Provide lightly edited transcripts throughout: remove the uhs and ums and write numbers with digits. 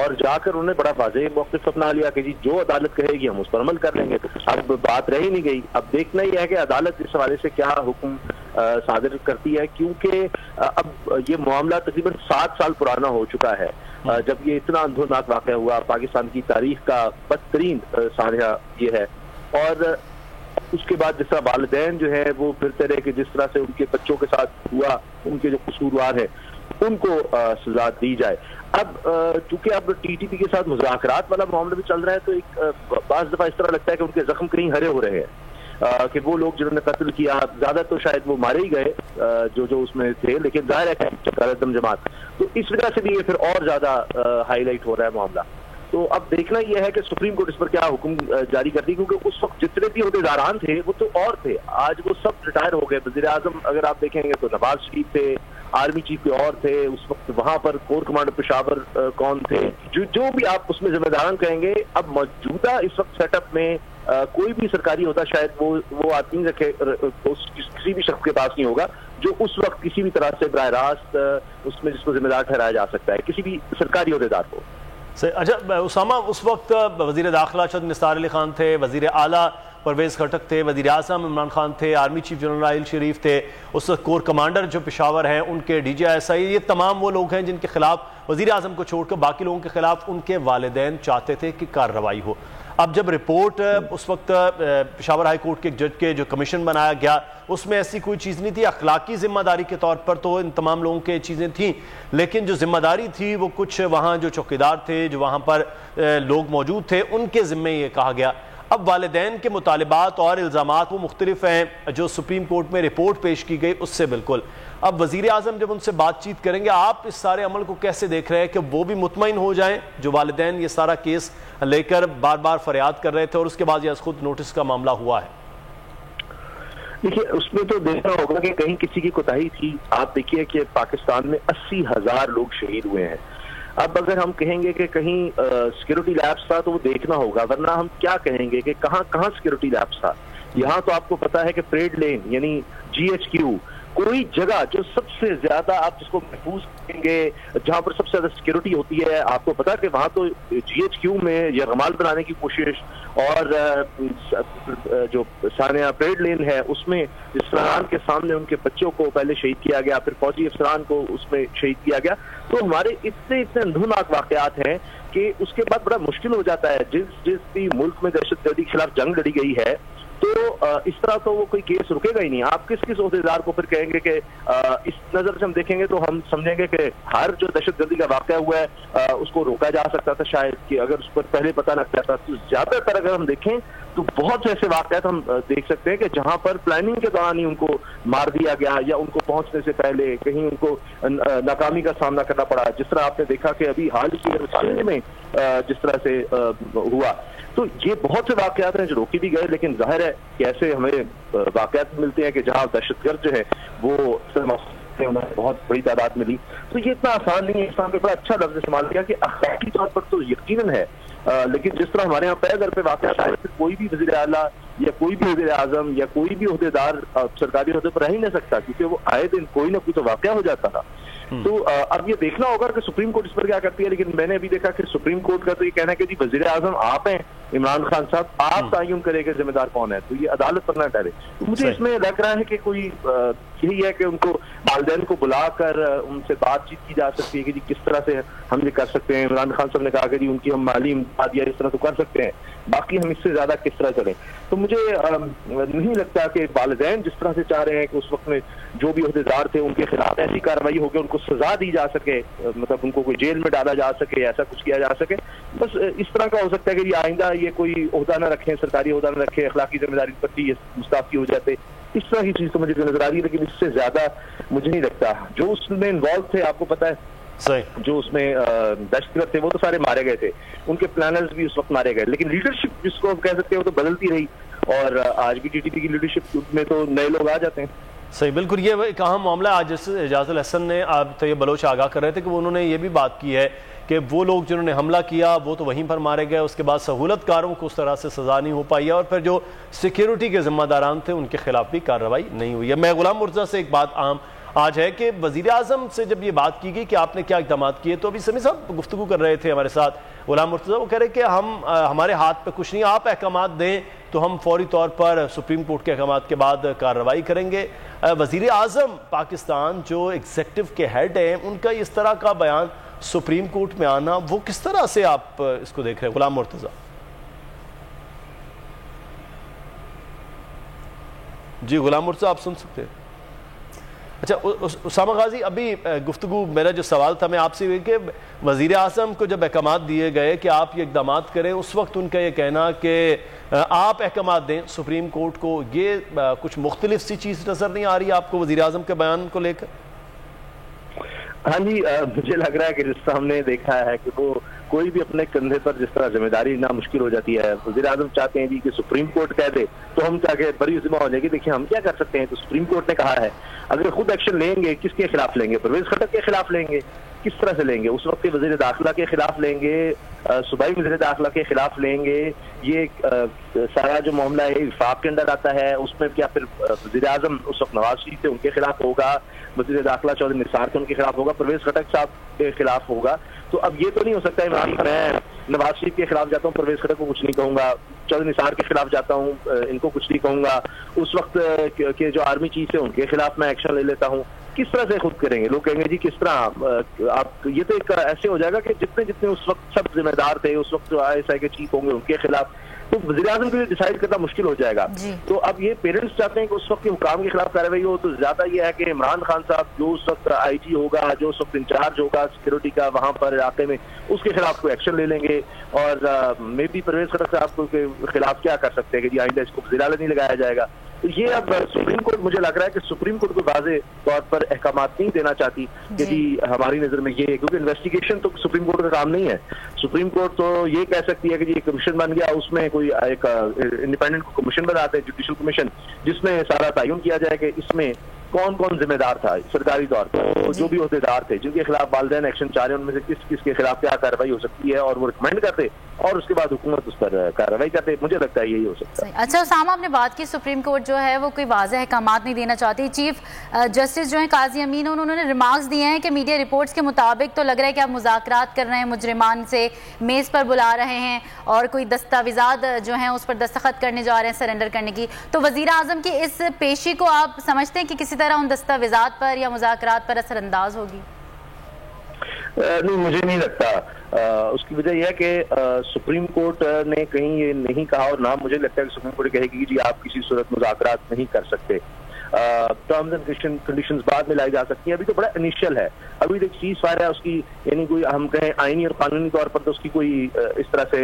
اور جا کر انہوں نے بڑا واضح موقف اپنا لیا کہ جی جو عدالت کہے گی ہم اس پر عمل کر لیں گے. اب بات رہ ہی نہیں گئی. اب دیکھنا یہ ہے کہ عدالت اس حوالے سے کیا حکم صادر کرتی ہے, کیونکہ اب یہ معاملہ تقریباً 7 سال پرانا ہو چکا ہے جب یہ اتنا اندھوناک واقعہ ہوا. پاکستان کی تاریخ کا بدترین سانحہ یہ ہے. اور اس کے بعد جس طرح والدین جو ہے وہ پھرتے رہے کہ جس طرح سے ان کے بچوں کے ساتھ ہوا, ان کے جو قصوروار ہیں ان کو سزا دی جائے. اب چونکہ اب ٹی ٹی پی کے ساتھ مذاکرات والا معاملہ بھی چل رہا ہے, تو ایک بعض دفعہ اس طرح لگتا ہے کہ ان کے زخم کہیں ہرے ہو رہے ہیں کہ وہ لوگ جنہوں نے قتل کیا, زیادہ تو شاید وہ مارے ہی گئے جو اس میں تھے, لیکن ظاہر ہے کہ چکالدم جماعت, تو اس وجہ سے بھی یہ پھر اور زیادہ ہائی لائٹ ہو رہا ہے معاملہ. تو اب دیکھنا یہ ہے کہ سپریم کورٹ اس پر کیا حکم جاری کرتی, کیونکہ اس وقت جتنے بھی عہدیداران تھے وہ تو اور تھے, آج وہ سب ریٹائر ہو گئے. وزیر اعظم اگر آپ دیکھیں گے تو نواز شریف تھے, آرمی چیف کے اور تھے اس وقت, وہاں پر کور کمانڈر پشاور کون تھے, جو بھی آپ اس میں ذمہ داران کہیں گے. اب موجودہ اس وقت سیٹ اپ میں کوئی بھی سرکاری ہوتا شاید وہ آدمی رکھے کسی بھی شخص کے پاس نہیں ہوگا جو اس وقت کسی بھی طرح سے براہ راست اس میں جس کو ذمہ دار ٹھہرایا جا سکتا ہے کسی بھی سرکاری عہدیدار کو. اچھا اسامہ, اس وقت وزیر داخلہ چودھری نثار علی خان تھے, وزیر اعلیٰ پرویز خٹک تھے, وزیر اعظم عمران خان تھے, army chief general Raheel Sharif تھے, اس وقت کور کمانڈر جو پشاور ہیں ان کے ڈی جی ایس آئی, یہ تمام وہ لوگ ہیں جن کے خلاف وزیر اعظم کو چھوڑ کر باقی لوگوں کے خلاف ان کے والدین چاہتے تھے کہ کارروائی ہو. اب جب رپورٹ اس وقت پشاور ہائی کورٹ کے ایک جج کے جو کمیشن بنایا گیا اس میں ایسی کوئی چیز نہیں تھی. اخلاقی ذمہ داری کے طور پر تو ان تمام لوگوں کے چیزیں تھیں, لیکن جو ذمہ داری تھی وہ کچھ وہاں جو چوکیدار تھے, جو وہاں پر لوگ موجود تھے, ان کے ذمے یہ کہا گیا. اب والدین کے مطالبات اور الزامات وہ مختلف ہیں جو سپریم کورٹ میں رپورٹ پیش کی گئی اس سے بالکل. اب وزیر اعظم جب ان سے بات چیت کریں گے, آپ اس سارے عمل کو کیسے دیکھ رہے ہیں کہ وہ بھی مطمئن ہو جائیں جو والدین یہ سارا کیس لے کر بار بار فریاد کر رہے تھے اور اس کے بعد یہ خود نوٹس کا معاملہ ہوا ہے؟ دیکھیے اس میں تو دیکھنا ہوگا کہ کہیں کسی کی کوتاہی تھی. آپ دیکھیے کہ پاکستان میں 80,000 لوگ شہید ہوئے ہیں. اب اگر ہم کہیں گے کہ کہیں سیکیورٹی لیبس تھا تو وہ دیکھنا ہوگا, ورنہ ہم کیا کہیں گے کہ کہاں سیکیورٹی لیبس تھا. یہاں تو آپ کو پتا ہے کہ پریڈ لین یعنی GHQ کوئی جگہ جو سب سے زیادہ آپ جس کو محفوظ کریں گے, جہاں پر سب سے زیادہ سیکیورٹی ہوتی ہے, آپ کو پتا کہ وہاں تو GHQ میں یرغمال بنانے کی کوشش, اور جو سانحہ پریڈ لین ہے اس میں افسران کے سامنے ان کے بچوں کو پہلے شہید کیا گیا, پھر فوجی افسران کو اس میں شہید کیا گیا. تو ہمارے اتنے اندھوناک واقعات ہیں کہ اس کے بعد بڑا مشکل ہو جاتا ہے. جس بھی ملک میں دہشت گردی کے خلاف جنگ لڑی گئی ہے تو اس طرح تو وہ کوئی کیس رکے گا ہی نہیں. آپ کس عہدیدار کو پھر کہیں گے کہ اس نظر سے ہم دیکھیں گے تو ہم سمجھیں گے کہ ہر جو دہشت گردی کا واقعہ ہوا ہے اس کو روکا جا سکتا تھا شاید, کہ اگر اس پر پہلے پتہ نہ چلتا. تو زیادہ تر اگر ہم دیکھیں تو بہت سے ایسے واقعات ہم دیکھ سکتے ہیں کہ جہاں پر پلاننگ کے دوران ہی ان کو مار دیا گیا, یا ان کو پہنچنے سے پہلے کہیں ان کو ناکامی کا سامنا کرنا پڑا, جس طرح آپ نے دیکھا کہ ابھی حال کی سال میں جس طرح سے ہوا. تو یہ بہت سے واقعات ہیں جو روکی بھی گئے, لیکن ظاہر ہے کہ ایسے ہمیں واقعات ملتے ہیں کہ جہاں دہشت گرد جو ہے وہ بہت بڑی تعداد ملی. تو یہ اتنا آسان نہیں ہے. اسلام نے بڑا اچھا لفظ استعمال کیا کہ اخلاقی طور پر تو یقیناً ہے, لیکن جس طرح ہمارے یہاں پہ در پہ واقعات آئے پھر کوئی بھی وزیر اعلیٰ یا کوئی بھی وزیر اعظم یا کوئی بھی عہدیدار سرکاری عہدے پر رہ ہی نہیں سکتا, کیونکہ وہ آئے دن کوئی نہ کوئی تو واقعہ ہو جاتا تھا. تو اب یہ دیکھنا ہوگا کہ سپریم کورٹ اس پر کیا کرتی ہے. لیکن میں نے ابھی دیکھا کہ سپریم کورٹ کا تو یہ کہنا ہے کہ جی وزیر اعظم آپ ہیں, عمران خان صاحب, آپ تعین کرے کہ ذمہ دار کون ہے, تو یہ عدالت پر نہ ٹھہرے. تو مجھے اس میں لگ رہا ہے کہ کوئی یہی ہے کہ ان کو والدین کو بلا کر ان سے بات چیت کی جا سکتی ہے کہ جی کس طرح سے ہم یہ کر سکتے ہیں. عمران خان صاحب نے کہا کہ جی ان کی ہم مالی امداد یا اس طرح تو کر سکتے ہیں, باقی ہم اس سے زیادہ کس طرح چلیں. تو مجھے نہیں لگتا کہ والدین جس طرح سے چاہ رہے ہیں کہ اس وقت میں جو بھی عہدیدار تھے ان کے خلاف ایسی کارروائی ہو کہ ان کو سزا دی جا سکے, مطلب ان کو کوئی جیل میں ڈالا جا سکے, ایسا کچھ کیا جا سکے. بس اس طرح کا ہو سکتا ہے کہ یہ آئندہ یہ کوئی عہدہ نہ رکھیں, سرکاری عہدہ نہ رکھیں, اخلاقی ذمہ داری پر بھی مستعفی ہو جاتے. اس طرح کی چیز تو مجھے نظر آ رہی ہے, لیکن اس سے زیادہ مجھے نہیں لگتا. جو اس میں انوالو تھے آپ کو پتا ہے, جو اس میں دہشت گرد تھے وہ تو سارے مارے گئے تھے, ان کے پلانرز بھی اس وقت مارے گئے, لیکن لیڈرشپ جس کو کہہ سکتے ہیں وہ تو بدلتی رہی, اور آج بھی ٹی ٹی پی کی لیڈرشپ میں تو نئے لوگ آ جاتے ہیں. صحیح, بالکل. یہ ایک اہم معاملہ آج اعجاز الحسن نے آپ طیب بلوچ آگاہ کر رہے تھے کہ انہوں نے یہ بھی بات کی ہے کہ وہ لوگ جنہوں نے حملہ کیا وہ تو وہیں پر مارے گئے, اس کے بعد سہولت کاروں کو اس طرح سے سزا نہیں ہو پائی ہے, اور پھر جو سیکیورٹی کے ذمہ داران تھے ان کے خلاف بھی کارروائی نہیں ہوئی ہے. میں غلام مرتضیٰ سے ایک بات آج ہے کہ وزیر اعظم سے جب یہ بات کی گئی کہ آپ نے کیا اقدامات کیے، تو ابھی سمیع صاحب گفتگو کر رہے تھے ہمارے ساتھ غلام مرتضی، وہ کہہ رہے کہ ہمارے ہاتھ پہ کچھ نہیں، آپ احکامات دیں تو ہم فوری طور پر سپریم کورٹ کے احکامات کے بعد کارروائی کریں گے۔ وزیر اعظم پاکستان جو ایگزیکٹو کے ہیڈ ہیں، ان کا اس طرح کا بیان سپریم کورٹ میں آنا، وہ کس طرح سے آپ اس کو دیکھ رہے ہیں غلام مرتضی؟ جی غلام مرتضی آپ سن سکتے ہیں؟ اچھا اسامہ غازی، ابھی گفتگو میرا جو سوال تھا میں آپ سے یہ کہ وزیر اعظم کو جب احکامات دیے گئے کہ آپ یہ اقدامات کریں، اس وقت ان کا یہ کہنا کہ آپ احکامات دیں سپریم کورٹ کو، یہ کچھ مختلف سی چیز نظر نہیں آ رہی آپ کو وزیر اعظم کے بیان کو لے کر؟ ہاں جی، مجھے لگ رہا ہے کہ جس طرح ہم نے دیکھا ہے کہ وہ کوئی بھی اپنے کندھے پر جس طرح ذمہ داری نہ مشکل ہو جاتی ہے، وزیر اعظم چاہتے ہیں جی کہ سپریم کورٹ کہہ دے تو ہم چاہ کے بڑی ذمہ ہو جائے گی، دیکھیں ہم کیا کر سکتے ہیں، تو سپریم کورٹ نے کہا ہے اگر خود ایکشن لیں گے کس کے خلاف لیں گے؟ پرویز خٹک کے خلاف لیں گے، کس طرح سے لیں گے؟ اس وقت کے وزیر داخلہ کے خلاف لیں گے، صوبائی وزیر داخلہ کے خلاف لیں گے، یہ سارا جو معاملہ ہے وفاق کے اندر آتا ہے، اس میں کیا پھر وزیر اعظم اس وقت نواز شریف تھے ان کے خلاف ہوگا، وزیر داخلہ چودھری نثار تھے ان کے خلاف ہوگا، پرویز خٹک صاحب کے خلاف ہوگا؟ تو اب یہ تو نہیں ہو سکتا ہے میں نواز شریف کے خلاف جاتا ہوں پرویز خٹک کو کچھ نہیں کہوں گا، چودھری نثار کے خلاف جاتا ہوں ان کو کچھ نہیں کہوں گا، اس وقت کے جو آرمی چیف ہے ان کے خلاف میں ایکشن لے لیتا ہوں، کس طرح سے خود کریں گے؟ لوگ کہیں گے جی کس طرح آپ، یہ تو ایک ایسے ہو جائے گا کہ جتنے اس وقت سب ذمہ دار تھے، اس وقت جو ISI کے چیف ہوں گے ان کے خلاف، تو وزیر اعظم کے لیے ڈیسائیڈ کرنا مشکل ہو جائے گا۔ تو اب یہ پیرنٹس چاہتے ہیں کہ اس وقت کے حکام کے خلاف کارروائی ہو، تو زیادہ یہ ہے کہ عمران خان صاحب جو اس وقت IG ہوگا، جو اس وقت انچارج ہوگا سیکورٹی کا وہاں پر علاقے میں، اس کے خلاف کوئی ایکشن لے لیں گے، اور مے بی پرویز خٹک صاحب کے خلاف کیا کر سکتے ہیں کہ جی آئندہ اس کو وزیر اعلیٰ نہیں لگایا جائے گا۔ تو یہ اب سپریم کورٹ، مجھے لگ رہا ہے کہ سپریم کورٹ کو واضح طور پر احکامات نہیں دینا چاہتی کہ جی ہماری نظر میں یہ ہے، کیونکہ انویسٹیگیشن تو سپریم کورٹ کا کام نہیں ہے۔ سپریم کورٹ تو یہ کہہ سکتی ہے کہ جی کمیشن بن گیا، اس میں کوئی ایک انڈیپینڈنٹ کمیشن بناتے ہیں، جوڈیشل کمیشن، جس میں سارا تعین کیا جائے کہ اس میں کون کون ذمہ دار تھا سرکاری طور پر، جو بھی عہدیدار تھے جن کے خلاف والدین ایکشن چاہ رہے ہیں، ان میں سے کس کس کے خلاف کیا کارروائی ہو سکتی ہے، اور وہ ریکمینڈ کرتے اور اس کے بعد حکومت اس پر کارروائی کرتے۔ مجھے لگتا ہے یہی ہو سکتا ہے۔ اچھا اسامہ، آپ نے بات کی سپریم کورٹ جو ہے وہ کوئی واضح احکامات نہیں دینا چاہتی، چیف جسٹس جو ہیں قاضی امین انہوں نے ریمارکس دیے ہیں کہ میڈیا رپورٹس کے مطابق تو لگ رہا ہے کہ آپ مذاکرات کر رہے ہیں، مجرمان سے میز پر بلا رہے ہیں اور کوئی دستاویزات جو ہیں اس پر دستخط کرنے جا رہے ہیں سرنڈر کرنے کی، تو وزیر اعظم کی اس پیشی کو آپ سمجھتے ہیں کہ کسی طرح ان دستاویزات پر یا مذاکرات پر اثر انداز ہوگی؟ نہیں، مجھے نہیں لگتا۔ اس کی وجہ یہ ہے کہ سپریم کورٹ نے کہیں یہ نہیں کہا، اور نہ مجھے لگتا ہے کہ سپریم کورٹ کہے گی جی آپ کسی صورت مذاکرات نہیں کر سکتے۔ ٹرمز اینڈ کنڈیشنز بعد میں لائی جا سکتی ہیں، ابھی تو بڑا انیشیل ہے، ابھی ایک چیز فائر ہے اس کی، یعنی کوئی ہم کہیں آئینی اور قانونی طور پر تو اس کی کوئی اس طرح سے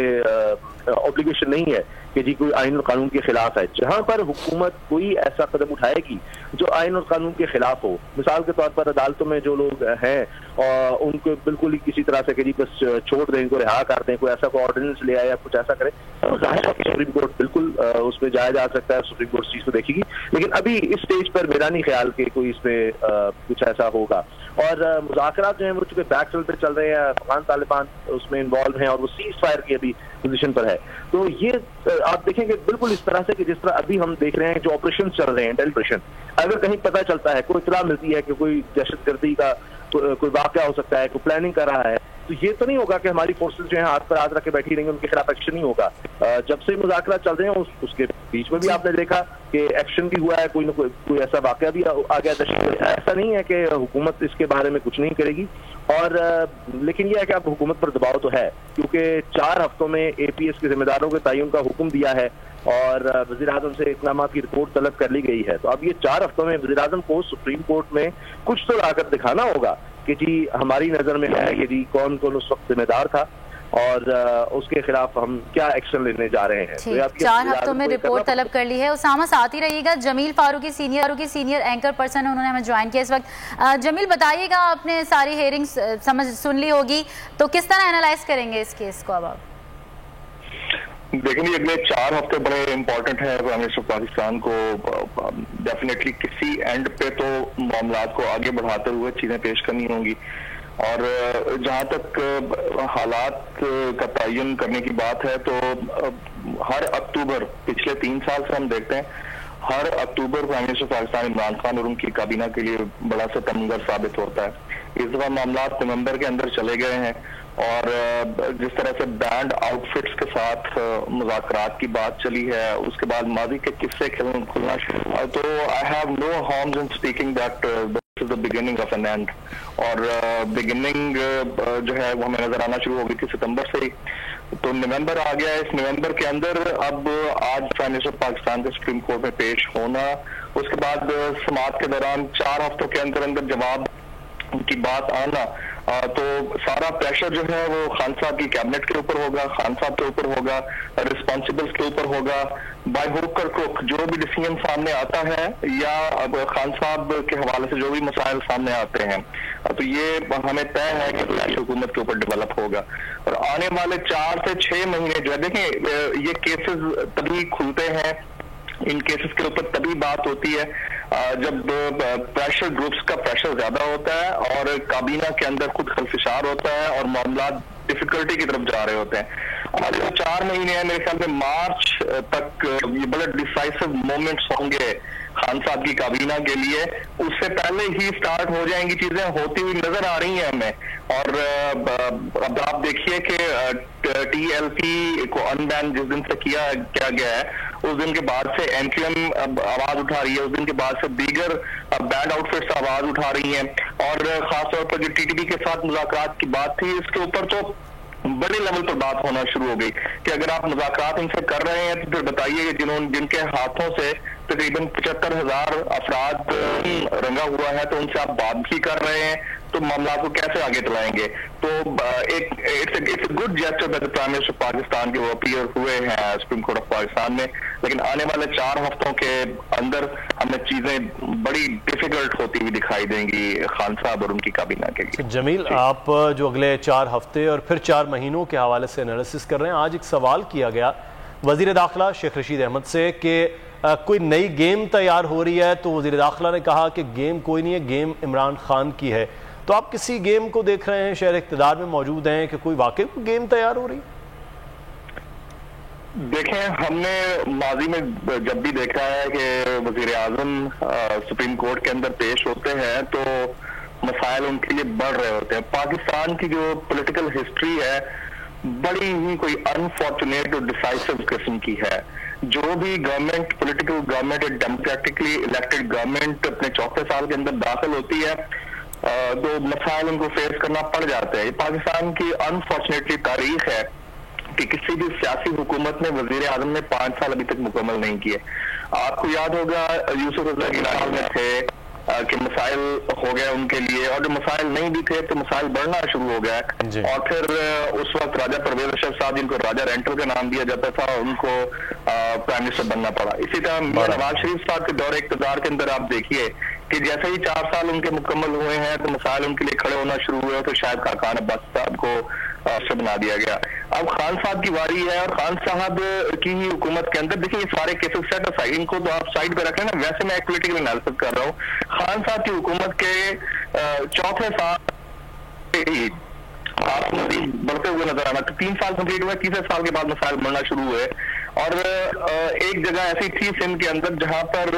اوبلیگیشن نہیں ہے کہ جی کوئی آئین اور قانون کے خلاف ہے۔ جہاں پر حکومت کوئی ایسا قدم اٹھائے گی جو آئین اور قانون کے خلاف ہو، مثال کے طور پر عدالتوں میں جو لوگ ہیں ان کو بالکل ہی کسی طرح سے کہ جی بس چھوڑ دیں، ان کو رہا کر دیں، کوئی ایسا کوئی آرڈیننس لے آئے یا کچھ ایسا کرے، تو ظاہر ہے کہ سپریم کورٹ بالکل اس پہ جایا جا سکتا ہے، سپریم کورٹ چیز کو دیکھے گی، لیکن ابھی اس سٹیج پر میرا نہیں خیال کہ کوئی اس پہ کچھ ایسا ہوگا۔ اور مذاکرات جو ہیں وہ چونکہ بیک چل پہ چل رہے ہیں، افغان طالبان اس میں انوالو ہیں اور وہ سیز فائر کی ابھی پوزیشن پر ہے، تو یہ آپ دیکھیں گے بالکل اس طرح سے کہ جس طرح ابھی ہم دیکھ رہے ہیں جو آپریشن چل رہے ہیں انٹیلیجنس، اگر کہیں پتہ چلتا ہے، کوئی اطلاع ملتی ہے کہ کوئی دہشت گردی کا کوئی واقعہ ہو سکتا ہے، کوئی پلاننگ کر رہا ہے، تو یہ تو نہیں ہوگا کہ ہماری فورسز جو ہیں ہاتھ پر ہاتھ رکھ کے بیٹھی رہیں گے، ان کے خلاف ایکشن نہیں ہوگا۔ جب سے مذاکرات چل رہے ہیں اس کے بیچ میں بھی آپ نے دیکھا کہ ایکشن بھی ہوا ہے، کوئی نہ کوئی ایسا واقعہ بھی آ گیا دہشت گردی، ایسا نہیں ہے کہ حکومت اس کے بارے میں کچھ نہیں کرے گی، اور لیکن یہ ہے کہ اب حکومت پر دباؤ تو ہے، کیونکہ 4 ہفتوں میں APS کے ذمہ داروں کے تعین کا حکم دیا ہے اور وزیر اعظم سے اقدامات کی رپورٹ طلب کر لی گئی ہے، تو اب یہ 4 ہفتوں میں وزیر اعظم کو سپریم کورٹ میں کچھ تو لا کر دکھانا ہوگا کہ جی ہماری نظر میں ہے کہ جی کون کون اس وقت ذمہ دار تھا اور اس کے خلاف ہم کیا ایکشن لینے جا رہے ہیں۔ 4 ہفتوں میں رپورٹ طلب کر لی ہے۔ اسامہ ساتھ ہی رہیے گا، جمیل فاروقی سینئر اینکر پرسن انہوں نے ہمیں جوائن کیا اس وقت۔ جمیل بتائیے گا، آپ نے ساری ہیئرنگز سن لی ہوگی، تو کس طرح انالائز کریں گے اس کیس کو اب آپ؟ دیکھیں گے اگلے 4 ہفتے بڑے امپورٹنٹ ہیں پرائم منسٹر پاکستان کو، ڈیفینیٹلی کسی اینڈ پہ تو معاملات کو آگے بڑھاتے ہوئے چیزیں پیش کرنی ہوں گی، اور جہاں تک حالات کا تعین کرنے کی بات ہے تو ہر اکتوبر پچھلے 3 سال سے ہم دیکھتے ہیں ہر اکتوبر پرائم منسٹر پاکستان عمران خان اور ان کی کابینہ کے لیے بڑا ستمگر ثابت ہوتا ہے. اس دفعہ معاملات نومبر کے اندر چلے گئے ہیں اور جس طرح سے بینڈ آؤٹ فٹس کے ساتھ مذاکرات کی بات چلی ہے, اس کے بعد ماضی کے قصے کھلنا شروع, تو I have no harms in speaking that this is the beginning of an end. اور بگننگ جو ہے وہ ہمیں نظر آنا شروع ہو گئی تھی ستمبر سے ہی. تو نومبر آ گیا. اس نومبر کے اندر اب آج پرائم منسٹر پاکستان کے سپریم کورٹ میں پیش ہونا, اس کے بعد سماعت کے دوران 4 ہفتوں کے اندر جواب کی بات آنا, تو سارا پریشر جو ہے وہ خان صاحب کی کیبنٹ کے اوپر ہوگا, خان صاحب کے اوپر ہوگا, رسپانسبلز کے اوپر ہوگا. بائی ہوک کر کروک جو بھی ڈیسیژن سامنے آتا ہے یا اب خان صاحب کے حوالے سے جو بھی مسائل سامنے آتے ہیں, تو یہ ہمیں طے ہے کہ فلیش حکومت کے اوپر ڈیولپ ہوگا. اور آنے والے 4 سے 6 مہینے جو ہے, دیکھیں یہ کیسز تبھی کھلتے ہیں, ان کیسز کے اوپر تبھی بات ہوتی ہے جب پریشر گروپس کا پریشر زیادہ ہوتا ہے اور کابینہ کے اندر خود خلفشار ہوتا ہے اور معاملات ڈیفیکلٹی کی طرف جا رہے ہوتے ہیں. اور جو 4 مہینے ہیں میرے خیال میں مارچ تک یہ بڑے ڈیسائسو مومنٹس ہوں گے خان صاحب کی کابینہ کے لیے. اس سے پہلے ہی سٹارٹ ہو جائیں گی چیزیں, ہوتی ہوئی نظر آ رہی ہیں ہمیں. اور اب آپ دیکھیے کہ ٹی ایل پی کو ان بین جس دن سے کیا گیا ہے, اس دن کے بعد سے این کیو ایم آواز اٹھا رہی ہے, اس دن کے بعد سے دیگر بینڈ آؤٹ فٹس آواز اٹھا رہی ہیں. اور خاص طور پر جو ٹی ٹی پی کے ساتھ مذاکرات کی بات تھی, اس کے اوپر تو بڑے لیول پر بات ہونا شروع ہو گئی کہ اگر آپ مذاکرات ان سے کر رہے ہیں تو پھر بتائیے کہ جن کے ہاتھوں سے تقریباً 75,000 افراد رنگا ہوا ہے, تو ان سے آپ بات بھی کر رہے ہیں, تو معاملات کو کیسے آگے چلائیں گے. تو it's a good gesture by the prime minister Pakistan کے وہ اپیئر ہوئے ہیں سپریم کورٹ آف پاکستان میں. لیکن آنے والے 4 ہفتوں کے اندر ہمیں چیزیں بڑی ڈیفیکلٹ ہوتی ہوئی دکھائی دیں گی خان صاحب اور ان کی کابینہ کے لیے. جمیل, آپ جو اگلے 4 ہفتے اور پھر 4 مہینوں کے حوالے سے انالیسس کر رہے ہیں, آج ایک سوال کیا گیا وزیر داخلہ شیخ رشید احمد سے کہ کوئی نئی گیم تیار ہو رہی ہے, تو وزیر داخلہ نے کہا کہ گیم کوئی نہیں ہے, گیم عمران خان کی ہے. تو آپ کسی گیم کو دیکھ رہے ہیں, شہر اقتدار میں موجود ہیں, کہ کوئی واقعی کوئی گیم تیار ہو رہی ہے؟ دیکھیں, ہم نے ماضی میں جب بھی دیکھا ہے کہ وزیر اعظم سپریم کورٹ کے اندر پیش ہوتے ہیں تو مسائل ان کے لیے بڑھ رہے ہوتے ہیں. پاکستان کی جو پولیٹیکل ہسٹری ہے بڑی ہی کوئی انفارچونیٹ اور ڈیسائسو قسم کی ہے. جو بھی government, political government, democratically elected government اپنے 4 سال کے اندر داخل ہوتی ہے تو مسائل ان کو فیس کرنا پڑ جاتے ہیں. پاکستان کی انفارچونیٹلی تاریخ ہے کہ کسی بھی سیاسی حکومت نے وزیر اعظم نے 5 سال ابھی تک مکمل نہیں کیے. آپ کو یاد ہوگا یوسف رضا گیلانی میں تھے کہ مسائل ہو گئے ان کے لیے, اور جو مسائل نہیں بھی تھے تو مسائل بڑھنا شروع ہو گیا. اور پھر اس وقت راجہ پرویز اشرف صاحب, جن کو راجہ رینٹل کا نام دیا جاتا تھا, ان کو پرائم منسٹر بننا پڑا. اسی طرح نواز شریف صاحب کے دور اقتدار کے اندر آپ دیکھیے کہ جیسے ہی 4 سال ان کے مکمل ہوئے ہیں تو مسائل ان کے لیے کھڑے ہونا شروع ہوئے, تو شاید خاقان عباس صاحب کو سے بنا دیا گیا. اب خان صاحب کی واری ہے, اور خان صاحب کی ہی حکومت کے اندر دیکھیں یہ سارے کیسز سیٹ اسائڈ, ان کو تو آپ سائڈ پہ رکھ لیں نا. ویسے میں ایک پولیٹیکل انالیسس کر رہا ہوں. خان صاحب کی حکومت کے 4تھے سال ہی آپ مزید بڑھتے ہوئے نظر آنا. 3 سال کمپلیٹ ہوئے, 3 سال کے بعد مسائل بڑھنا شروع ہوئے. اور ایک جگہ ایسی تھی سندھ کے اندر جہاں پر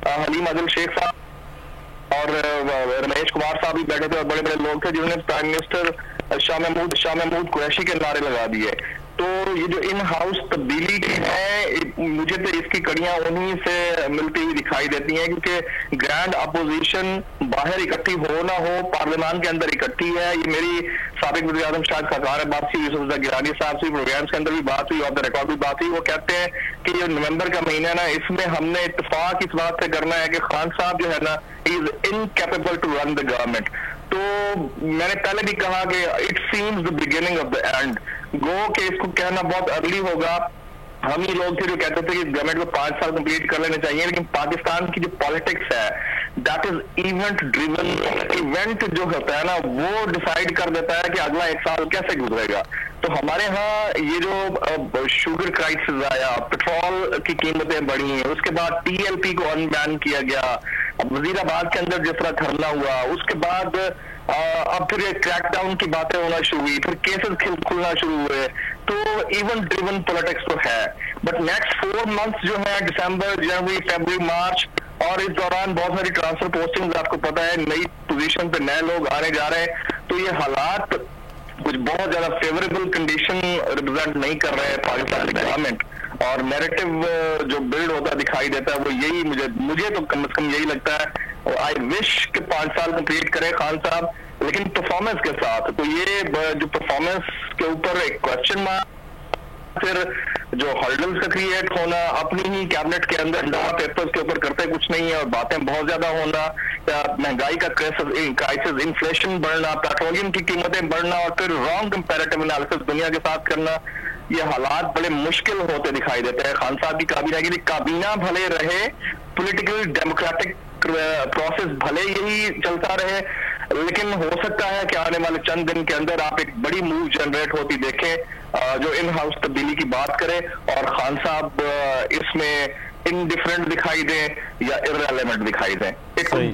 حلیم عادل شیخ صاحب اور رمیش کمار صاحب بھی بیٹھے تھے, اور بڑے بڑے لوگ تھے جنہوں نے پرائم منسٹر شاہ محمود قریشی کے نعرے لگا دیے. تو یہ جو ان ہاؤس تبدیلی کی ہے, مجھے تو اس کی کڑیاں انہی سے ملتی ہوئی دکھائی دیتی ہیں, کیونکہ گرینڈ اپوزیشن باہر اکٹھی ہو نہ ہو, پارلیمان کے اندر اکٹھی ہے. یہ میری سابق وزیر اعظم شاہد خاقان عباس سے, یوسف رضا گیلانی صاحب سے پروگرامز کے اندر بھی بات ہوئی, آف دا ریکارڈ بھی بات ہوئی. وہ کہتے ہیں کہ یہ نومبر کا مہینہ نا, اس میں ہم نے اتفاق اس بات سے کرنا ہے کہ خان صاحب جو ہے نا is incapable to run the government. تو میں نے پہلے بھی کہا کہ it seems the beginning of the end. گو کہ اس کو کہنا بہت ارلی ہوگا. ہم ہی لوگ تھے جو کہتے تھے کہ گورنمنٹ کو 5 سال کمپلیٹ کر لینے چاہیے, لیکن پاکستان کی جو پالیٹکس ہے that is event driven. Event جو ہوتا ہے نا وہ ڈیسائیڈ کر دیتا ہے کہ اگلا 1 سال کیسے گزرے گا. تو ہمارے ہاں یہ جو شوگر کرائسس آیا, پیٹرول کی قیمتیں بڑھی ہیں, اس کے بعد ٹی ایل پی کو ان بین کیا گیا, وزیر آباد کے اندر جس طرح دھرنا ہوا, اس کے بعد اب پھر یہ کریک ڈاؤن کی باتیں ہونا شروع ہوئی, پھر کیسز کھلنا شروع ہوئے. تو ایون ڈریون پولیٹکس تو ہے، بٹ نیکسٹ 4 months جو ہے دسمبر، جنوری، فیبروری، مارچ، اور اس دوران بہت ساری ٹرانسفر پوسٹنگ آپ کو پتا ہے، نئی پوزیشن پہ نئے لوگ آنے جا رہے ہیں، تو یہ حالات کچھ بہت زیادہ فیوریبل کنڈیشن ریپرزینٹ نہیں کر رہے ہیں پاکستان کی گورنمنٹ، اور نیریٹو جو بلڈ ہوتا دکھائی دیتا ہے وہ یہی مجھے تو کم از کم یہی لگتا ہے. آئی وش کہ 5 سال کمپلیٹ کرے خان صاحب، لیکن پرفارمنس کے ساتھ. تو یہ جو پرفارمنس کے اوپر ایک کوشچن مارک، پھر جو ہرڈلز کا کریٹ ہونا، اپنی ہی کیبنٹ کے اندر پیپرز کے اوپر کرتے کچھ نہیں ہے اور باتیں بہت زیادہ ہونا، مہنگائی کا کرائسس، انفلیشن بڑھنا، پیٹرولیم کی قیمتیں بڑھنا، اور پھر رانگ کمپیریٹیو انالیسس دنیا کے ساتھ کرنا، یہ حالات بڑے مشکل ہوتے دکھائی دیتے ہیں. خان صاحب کی کابینہ کے لیے کابینہ بھلے رہے، پولیٹیکل ڈیموکریٹک پروسیس بھلے یہی چلتا رہے، لیکن ہو سکتا ہے کہ آنے والے چند دن کے اندر آپ ایک بڑی موو جنریٹ ہوتی دیکھیں جو ان ہاؤس تبدیلی کی بات کرے، اور خان صاحب اس میں انڈیفرنٹ دکھائی دیں یا ارریلیونٹ دکھائی دیں.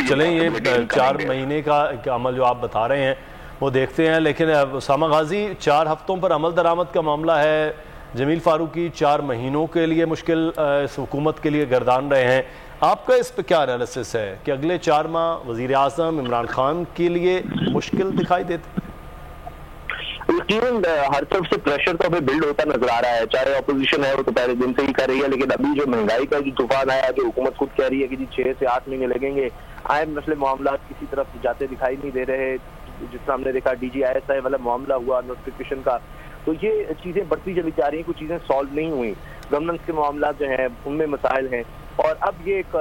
چلیں یہ 4 مہینے کا عمل جو آپ بتا رہے ہیں وہ دیکھتے ہیں، لیکن اسامہ غازی 4 ہفتوں پر عمل درآمد کا معاملہ ہے. جمیل فاروقی 4 مہینوں کے لیے مشکل اس حکومت کے لیے گردان رہے ہیں. آپ کا اس پہ کیا انالیسس ہے کہ اگلے 4 ماہ وزیر اعظم عمران خان کے لیے مشکل دکھائی دیتے؟ یقیناً ہر طرف سے پریشر تو ہمیں بلڈ ہوتا نظر آ رہا ہے، چاہے اپوزیشن ہے وہ تو پہلے دن سے ہی کر رہی ہے، لیکن ابھی جو مہنگائی کا جو طوفان آیا، جو حکومت خود کہہ رہی ہے کہ جی 6 سے 8 مہینے لگیں گے، اہم مسئلے معاملات کسی طرف جاتے دکھائی نہیں دے رہے. جس طرح ہم نے دیکھا DGISI والا معاملہ ہوا نوٹیفیکیشن کا، تو یہ چیزیں بڑھتی چلی جا رہی ہیں، کچھ چیزیں سالو نہیں ہوئی. گورننس کے معاملات جو ہیں ان میں مسائل ہیں، اور اب یہ ایک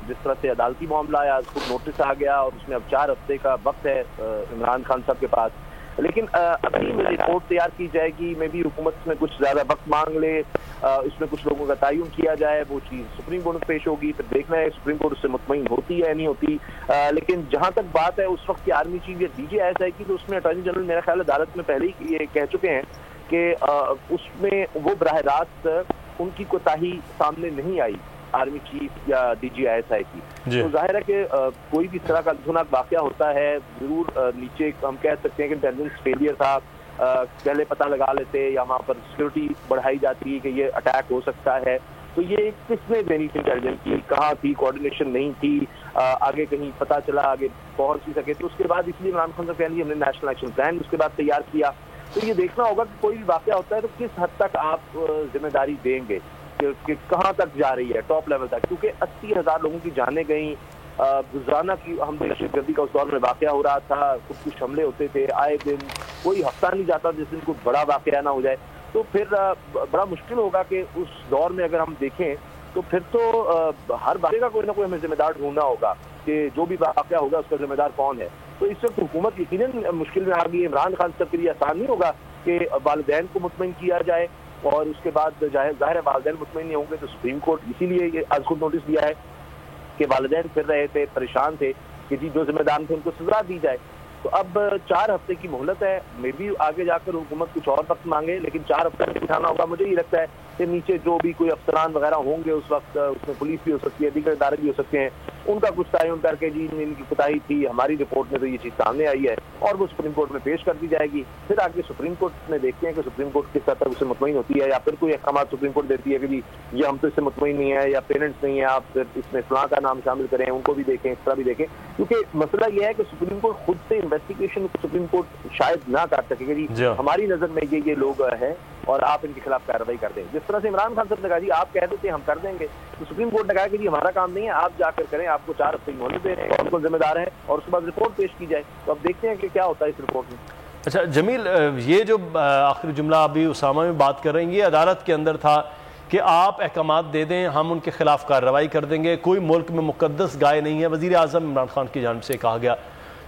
جس طرح سے عدالتی معاملہ آیا، خود نوٹس آ گیا، اور اس میں اب 4 ہفتے کا وقت ہے عمران خان صاحب کے پاس. لیکن ابھی میں رپورٹ تیار کی جائے گی، میں بھی حکومت میں کچھ زیادہ وقت مانگ لے، اس میں کچھ لوگوں کا تعین کیا جائے، وہ چیز سپریم کورٹ میں پیش ہوگی، پھر دیکھنا ہے سپریم کورٹ اس سے مطمئن ہوتی ہے یا نہیں ہوتی. لیکن جہاں تک بات ہے اس وقت کی آرمی چیف یا DGISI کی، تو اس میں اٹارنی جنرل میرا خیال عدالت میں پہلے ہی یہ کہہ چکے ہیں کہ اس میں وہ براہ راست ان کی کوتاہی سامنے نہیں آئی آرمی چیف یا DGISI کی. تو ظاہر ہے کہ کوئی بھی اس طرح کا دھناک واقعہ ہوتا ہے، ضرور نیچے ہم کہہ سکتے ہیں کہ انٹیلیجنس فیلئر تھا، پہلے پتہ لگا لیتے یا وہاں پر سیکورٹی بڑھائی جاتی کہ یہ اٹیک ہو سکتا ہے. تو یہ کس نے دینی تھی انٹیلیجنس کی، کہاں تھی، کوآرڈینیشن نہیں تھی، آگے کہیں پتہ چلا آگے پہنچ نہیں سکے. تو اس کے بعد اس لیے عمران خان صاحب کہہ لیے ہم نے نیشنل ایکشن پلان اس کے بعد تیار کیا. تو یہ دیکھنا ہوگا کہ کوئی بھی واقعہ ہوتا ہے تو کس حد تک آپ ذمہ داری دیں گے کہ کہاں تک جا رہی ہے ٹاپ لیول تک، کیونکہ 80,000 لوگوں کی جانیں گئیں. گزرانہ کی ہم دہشت گردی کا اس دور میں واقعہ ہو رہا تھا، خود کچھ حملے ہوتے تھے آئے دن، کوئی ہفتہ نہیں جاتا جس دن کوئی بڑا واقعہ نہ ہو جائے. تو پھر بڑا مشکل ہوگا کہ اس دور میں اگر ہم دیکھیں تو پھر تو ہر واقعے کا کوئی نہ کوئی ہمیں ذمہ دار ڈھونڈنا ہوگا کہ جو بھی واقعہ ہوگا اس کا ذمہ دار کون ہے. تو اس وقت حکومت یقیناً مشکل میں آ گئی. عمران خان صاحب کے لیے آسان نہیں ہوگا کہ والدین کو مطمئن کیا جائے، اور اس کے بعد ظاہر ہے والدین مطمئن نہیں ہوں گے تو سپریم کورٹ اسی لیے یہ آج خود نوٹس دیا ہے کہ والدین پھر رہے تھے، پریشان تھے کہ جی جو ذمہ دار تھے ان کو سزا دی جائے. تو اب 4 ہفتے کی مہلت ہے، میں بھی آگے جا کر حکومت کچھ اور وقت مانگے، لیکن 4 ہفتے اٹھانا ہوگا. مجھے یہ لگتا ہے کہ نیچے جو بھی کوئی افسران وغیرہ ہوں گے اس وقت، اس میں پولیس بھی ہو سکتی ہے، دیگر ادارے بھی ہو سکتے ہیں، ان کا کچھ تعین کر کے جی ان کی کوتاہی تھی، ہماری رپورٹ میں تو یہ چیز سامنے آئی ہے، اور وہ سپریم کورٹ میں پیش کر دی جائے گی. پھر آگے سپریم کورٹ میں دیکھتے ہیں کہ سپریم کورٹ کس حد تک اسے مطمئن ہوتی ہے، یا پھر کوئی احکامات سپریم کورٹ دیتی ہے کہ جی یہ ہم تو اس سے مطمئن نہیں ہے، یا پیرنٹس نہیں ہیں، آپ پھر اس میں فلاں کا نام شامل کریں، ان کو بھی دیکھیں، اس طرح بھی دیکھیں. کیونکہ مسئلہ یہ ہے کہ سپریم کورٹ خود سے انویسٹیگیشن سپریم کورٹ شاید نہ کر سکے کہ جی ہماری نظر میں یہ لوگ ہیں اور آپ ان کے خلاف کارروائی کر دیں. جس طرح سے عمران خان صاحب نے کہا جی آپ کہہ دیتے ہم کر دیں گے، تو سپریم کورٹ نے کہا کہ جی ہمارا کام نہیں ہے، آپ جا کر کریں، آپ کو 4 ہفتے کی مہلت دے رہے ہیں، ان کو ذمہ دار ہیں، اور اس کے بعد رپورٹ پیش کی جائے. تو اب دیکھتے ہیں کہ کیا ہوتا ہے اس رپورٹ میں. اچھا جمیل، یہ جو آخری جملہ ابھی اسامہ میں بات کر رہے ہیں، یہ عدالت کے اندر تھا کہ آپ احکامات دے دیں، ہم ان کے خلاف کارروائی کر دیں گے، کوئی ملک میں مقدس گائے نہیں ہے. وزیر اعظم عمران خان کی جانب سے کہا گیا،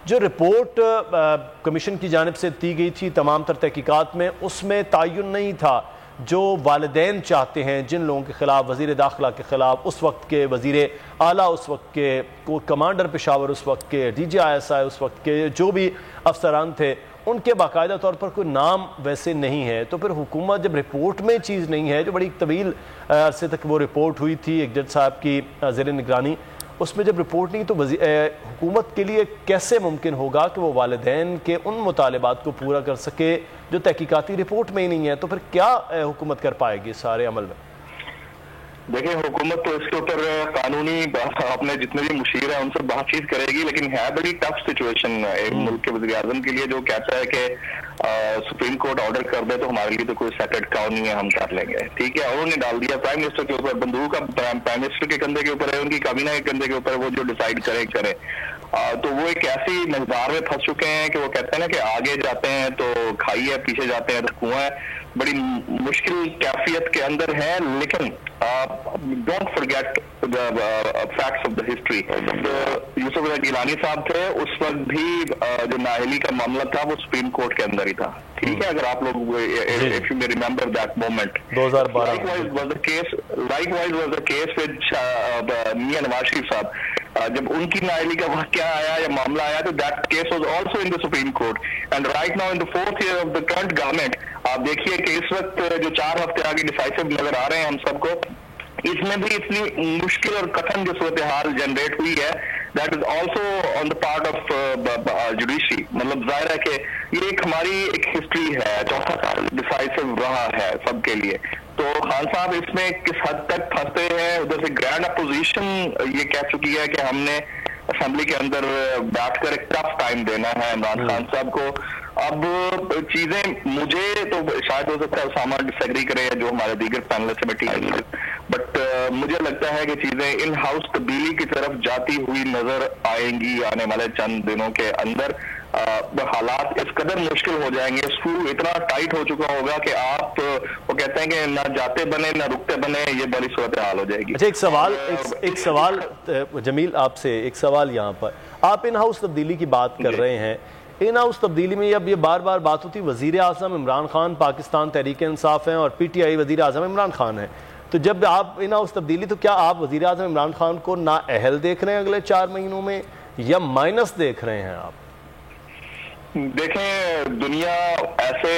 جو رپورٹ کمیشن کی جانب سے دی گئی تھی تمام تر تحقیقات میں، اس میں تعین نہیں تھا جو والدین چاہتے ہیں جن لوگوں کے خلاف، وزیر داخلہ کے خلاف، اس وقت کے وزیر اعلیٰ، اس وقت کے کمانڈر پشاور، اس وقت کے DGISI، اس وقت کے جو بھی افسران تھے، ان کے باقاعدہ طور پر کوئی نام ویسے نہیں ہے. تو پھر حکومت جب رپورٹ میں چیز نہیں ہے، جو بڑی طویل عرصے تک وہ رپورٹ ہوئی تھی ایک جج صاحب کی زیر نگرانی، اس میں جب رپورٹ نہیں تو حکومت کے لیے کیسے ممکن ہوگا کہ وہ والدین کے ان مطالبات کو پورا کر سکے جو تحقیقاتی رپورٹ میں ہی نہیں ہے؟ تو پھر کیا حکومت کر پائے گی سارے عمل میں؟ دیکھیں حکومت تو اس کے اوپر قانونی اپنے جتنے بھی مشیر ہیں ان سے بات چیت کرے گی، لیکن ہے بڑی ٹف سچویشن ایک ملک کے وزیر اعظم کے لیے جو کہتا ہے کہ سپریم کورٹ آرڈر کر دے تو ہمارے لیے تو کوئی سیکرڈ کاؤ نہیں ہے، ہم کر لیں گے. ٹھیک ہے، انہوں نے ڈال دیا پرائم منسٹر کے اوپر بندوق، پرائم منسٹر کے کندھے کے اوپر ہے، ان کی کابینہ کے کندھے کے اوپر، وہ جو ڈیسائیڈ کرے. تو وہ ایک ایسی مقدار میں پھنس چکے ہیں کہ وہ کہتے ہیں نا کہ آگے جاتے ہیں تو کھائی ہے، پیچھے جاتے ہیں تو کنواں ہے. بڑی مشکل کیفیت کے اندر ہے، لیکن don't forget facts of the history. Yousuf Gilani صاحب تھے اس وقت بھی جو نااہلی کا معاملہ تھا وہ سپریم کورٹ کے اندر ہی تھا. ٹھیک ہے، اگر آپ لوگ if you may remember that moment. 2012 likewise was the case with Mian Nawaz Sharif صاحب. جب ان کی نااہلی کا واقعہ آیا یا معاملہ آیا تو that case was also in the Supreme Court. And right now in the 4th year of the current government آپ دیکھیے کہ اس وقت جو 4 ہفتے آگے ڈیسائسو نظر آ رہے ہیں ہم سب کو، اس میں بھی اتنی مشکل اور کٹھن جو صورتحال جنریٹ ہوئی ہے that is also on the part of judiciary. مطلب ظاہر ہے کہ یہ ایک ہماری ایک ہسٹری ہے، 4 سال ڈیسائسو رہا ہے سب کے لیے. تو خان صاحب اس میں کس حد تک پھنستے ہیں؟ ادھر سے گرینڈ اپوزیشن یہ کہہ چکی ہے کہ ہم نے اسمبلی کے اندر بیٹھ کر ایک ٹف ٹائم دینا ہے عمران خان صاحب کو. اب چیزیں مجھے تو شاید ہو سکتا ہے اسامہ ڈس ایگری کرے جو ہمارے دیگر پینلسٹ میں ٹیم، بٹ مجھے لگتا ہے کہ چیزیں ان ہاؤس تبدیلی کی طرف جاتی ہوئی نظر آئیں گی آنے والے چند دنوں کے اندر. حالات اس قدر مشکل ہو جائیں گے، اسکول اتنا ٹائٹ ہو چکا ہوگا کہ آپ وہ کہتے ہیں کہ نہ جاتے بنے نہ رکتے بنے، یہ بڑی صورتحال ہو جائے گی. اچھا، ایک سوال جمیل آپ سے، ایک سوال یہاں پر، آپ ان ہاؤس تبدیلی کی بات کر رہے ہیں، ان ہاؤس تبدیلی میں اب یہ بار بار بات ہوتی، وزیر اعظم عمران خان پاکستان تحریک انصاف ہیں اور پی ٹی آئی وزیر اعظم عمران خان ہیں. تو جب آپ ان ہاؤس تبدیلی، تو کیا آپ وزیر اعظم عمران خان کو نااہل دیکھ رہے ہیں اگلے 4 مہینوں میں یا مائنس دیکھ رہے ہیں آپ؟ دیکھیں دنیا ایسے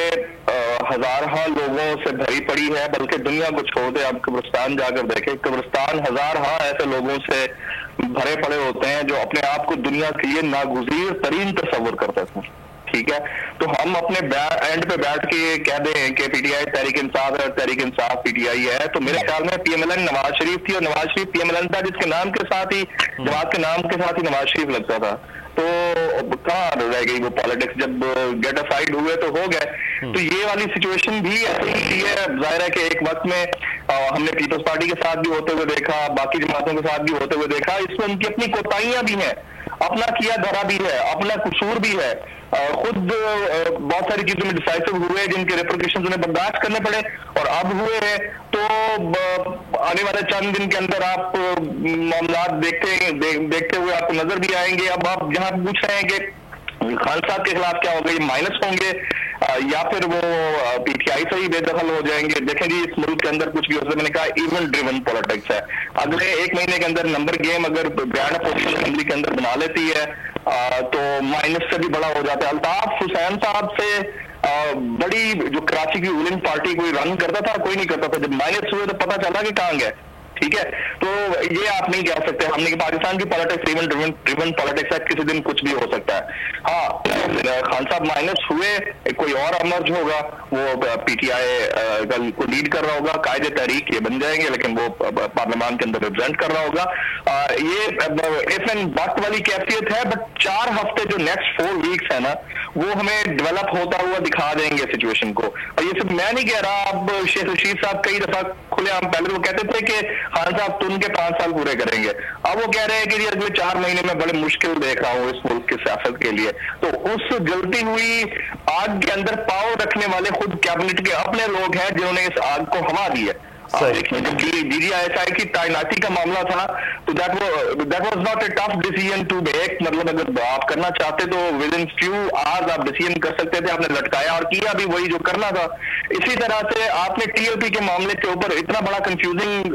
ہزارہا لوگوں سے بھری پڑی ہے، بلکہ دنیا کو چھوڑ دے آپ قبرستان جا کر دیکھیں، قبرستان ہزارہا ایسے لوگوں سے بھرے پڑے ہوتے ہیں جو اپنے آپ کو دنیا کے لیے ناگزیر ترین تصور کرتے تھے. ٹھیک ہے، تو ہم اپنے اینڈ پہ بیٹھ کے کہہ دیں کہ P T I Tehreek Insaf ہے اور Tehreek Insaf P T I ہے، تو میرے خیال میں P M L N Nawaz Sharif تھی اور Nawaz Sharif P M L N تھا، جس کے نام کے ساتھ ہی جماعت کے نام کے ساتھ ہی نواز شریف لگتا تھا. تو کہاں رہ گئی وہ پالیٹکس؟ جب گیٹ اسائڈ ہوئے تو ہو گئے. تو یہ والی سچویشن بھی ایسی ہے. ظاہر ہے کہ ایک وقت میں ہم نے پیپلز پارٹی کے ساتھ بھی ہوتے ہوئے دیکھا، باقی جماعتوں کے ساتھ بھی ہوتے ہوئے دیکھا، اس میں ان کی اپنی کوتاہیاں بھی ہیں، اپنا کیا دھرا بھی ہے، اپنا قصور بھی ہے. خود بہت ساری چیزوں میں ڈیسائسو ہوئے جن کے ریپریکیشنز انہیں برداشت کرنے پڑے اور اب ہوئے ہیں. تو آنے والے چند دن کے اندر آپ معاملات دیکھتے ہوئے آپ کو نظر بھی آئیں گے. اب آپ جہاں پوچھ رہے ہیں کہ خان صاحب کے خلاف کیا ہوگا، یہ مائنس ہوں گے یا پھر وہ پی ٹی آئی سے ہی بے دخل ہو جائیں گے؟ دیکھیں جی، اس ملک کے اندر کچھ بھی ہوتا ہے، میں نے کہا ایونٹ ڈریون پالیٹکس ہے. اگلے 1 مہینے کے اندر نمبر گیم اگر گرینڈ اپوزیشن اسمبلی کے اندر بنا لیتی ہے تو مائنس سے بھی بڑا ہو جاتا ہے. الطاف حسین صاحب سے بڑی جو کراچی کی رولنگ پارٹی کوئی رن کرتا تھا، کوئی نہیں کرتا تھا. جب مائنس ہوئے تو پتہ چلا کہ کہاں گئے. ٹھیک ہے، تو یہ آپ نہیں کہہ سکتے ہم نے کہ پاکستان کی پالیٹکس ایونٹ ڈریون پالیٹکس ہے، کسی دن کچھ بھی ہو سکتا ہے. ہاں، خان صاحب مائنس ہوئے، کوئی اور امرج ہوگا، وہ پی ٹی آئی کو لیڈ کر رہا ہوگا، قائد تحریک یہ بن جائیں گے، لیکن وہ پارلیمان کے اندر ریپرزینٹ کر رہا ہوگا. یہ ایف این بٹ والی کیفیت ہے. بٹ 4 ہفتے جو نیکسٹ 4 ویکس ہے نا، وہ ہمیں ڈیولپ ہوتا ہوا دکھا دیں گے سچویشن کو. اور یہ صرف میں نہیں کہہ رہا، اب شیخ رشید صاحب کئی دفعہ کھلے عام پہلے وہ کہتے تھے کہ خان صاحب تن کے 5 سال پورے کریں گے، اب وہ کہہ رہے ہیں کہ یہ اگلے 4 مہینے میں بڑے مشکل دیکھ رہا ہوں اس ملک کی سیاست کے لیے. تو اس جلتی ہوئی آگ کے اندر پاؤں رکھنے والے خود کیبنٹ کے اپنے لوگ ہیں جنہوں نے اس آگ کو ہوا دی ہے. D G I S I کی تعیناتی کا معاملہ تھا تو that was not a tough decision to make. مطلب اگر آپ کرنا چاہتے تو ود ان فیو آورز آپ ڈیسیژن کر سکتے تھے. آپ نے لٹکایا اور کیا بھی وہی جو کرنا تھا. اسی طرح سے آپ نے ٹی ایل پی کے معاملے کے اوپر اتنا بڑا کنفیوزنگ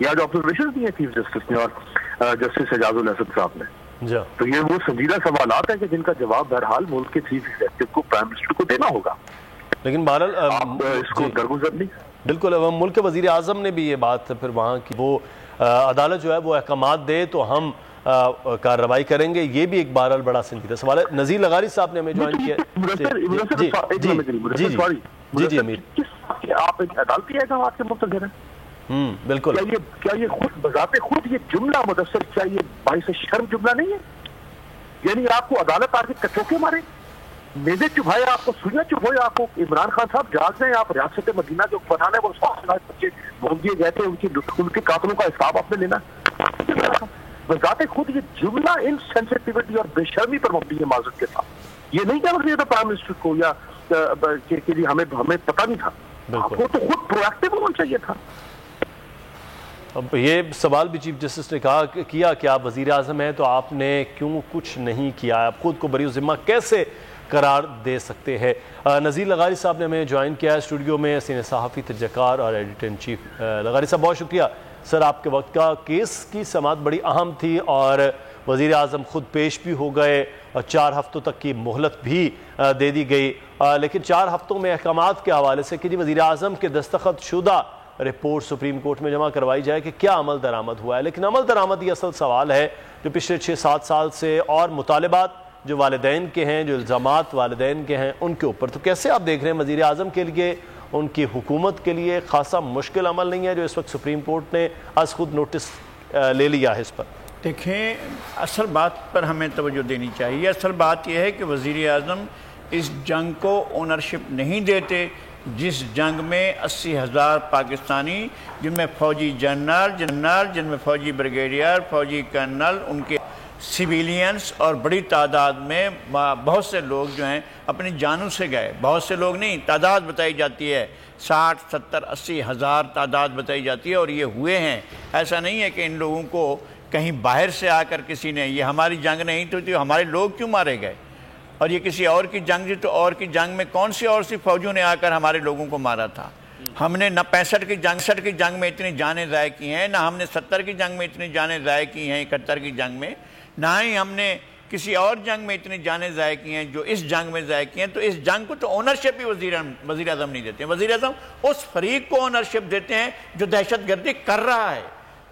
یا جو آبزرویشن دی ہیں چیف جسٹس نے اور جسٹس اعجاز الحسن صاحب نے، تو یہ وہ سنجیدہ سوالات ہیں کہ جن کا جواب بہرحال ملک کے چیف ایگزیکٹو کو، پرائم منسٹر کو دینا ہوگا. لیکن بہرحال اس کو درگزر نہیں. بالکل ملک کے وزیر اعظم نے بھی یہ بات پھر وہاں کی، وہ عدالت جو ہے وہ احکامات دے تو ہم کارروائی کریں گے، یہ بھی ایک بہرحال بڑا سنجیدہ سوال ہے. نظیر لغاری صاحب نے ہمیں جوائن کیا. جی امیر، آپ ایک عدالتی احکامات کے منتظر ہیں؟ بالکل. کیا یہ خود بذات خود یہ جملہ مدثر، کیا یہ باعث شرم جملہ نہیں ہے؟ یعنی آپ کو عدالت آ کے کچوکے مارے، میزے چبھائے، آپ کو سوئیاں چبھائے، آپ کو عمران خان صاحب جاگ جائیں، آپ ریاست مدینہ جو بنانے وہ بچے بھون دیے گئے تھے، ان کے قاتلوں کا حساب آپ نے لینا. بذات خود یہ جملہ ان سینسٹیوٹی اور بے شرمی پر مبنی ہے معذرت کے ساتھ. یہ نہیں کہہ رہے تھے پرائم منسٹر کو یا کہ ہمیں پتہ نہیں تھا، آپ کو تو خود پرویکٹیو ہونا چاہیے تھا. اب یہ سوال بھی چیف جسٹس نے کیا کہ آپ وزیر اعظم ہیں تو آپ نے کیوں کچھ نہیں کیا، آپ خود کو بری ذمہ کیسے قرار دے سکتے ہیں. نظیر لغاری صاحب نے ہمیں جوائن کیا ہے اسٹوڈیو میں، سینئر صحافی، تجزیہ کار اور ایڈیٹر ان چیف. لغاری صاحب بہت شکریہ سر آپ کے وقت کا. کیس کی سماعت بڑی اہم تھی اور وزیر اعظم خود پیش بھی ہو گئے اور 4 ہفتوں تک کی مہلت بھی دے دی گئی، لیکن 4 ہفتوں میں احکامات کے حوالے سے کہ وزیر اعظم کے دستخط شدہ رپورٹ سپریم کورٹ میں جمع کروائی جائے کہ کیا عمل درآمد ہوا ہے. لیکن عمل درآمد یہ اصل سوال ہے جو پچھلے 6-7 سال سے، اور مطالبات جو والدین کے ہیں، جو الزامات والدین کے ہیں ان کے اوپر. تو کیسے آپ دیکھ رہے ہیں وزیر اعظم کے لیے، ان کی حکومت کے لیے خاصا مشکل عمل نہیں ہے جو اس وقت سپریم کورٹ نے از خود نوٹس لے لیا ہے اس پر؟ دیکھیں، اصل بات پر ہمیں توجہ دینی چاہیے. اصل بات یہ ہے کہ وزیر اعظم اس جنگ کو اونرشپ نہیں دیتے جس جنگ میں 80,000 پاکستانی، جن میں فوجی جنرل، جن میں فوجی بریگیڈیئر، فوجی کرنل، ان کے سیویلینز اور بڑی تعداد میں بہت سے لوگ جو ہیں اپنی جانوں سے گئے. بہت سے لوگ نہیں، تعداد بتائی جاتی ہے 60، 70، 80,000 تعداد بتائی جاتی ہے، اور یہ ہوئے ہیں. ایسا نہیں ہے کہ ان لوگوں کو کہیں باہر سے آ کر کسی نے، یہ ہماری جنگ نہیں تو ہمارے لوگ کیوں مارے گئے، اور یہ کسی اور کی جنگ تھی تو اور کی جنگ میں کون سی اور سی فوجیوں نے آ کر ہمارے لوگوں کو مارا تھا. ہم نے نہ 65 کی جنگ میں اتنی جانیں ضائع کی ہیں، نہ ہم نے 70 کی جنگ میں اتنی جانیں ضائع کی ہیں، 71 کی جنگ میں، نہ ہی ہم نے کسی اور جنگ میں اتنی جانیں ضائع کی ہیں جو اس جنگ میں ضائع کی ہیں. تو اس جنگ کو تو اونرشپ ہی وزیر اعظم نہیں دیتے ہیں. وزیر اعظم اس فریق کو اونرشپ دیتے ہیں جو دہشت گردی کر رہا ہے،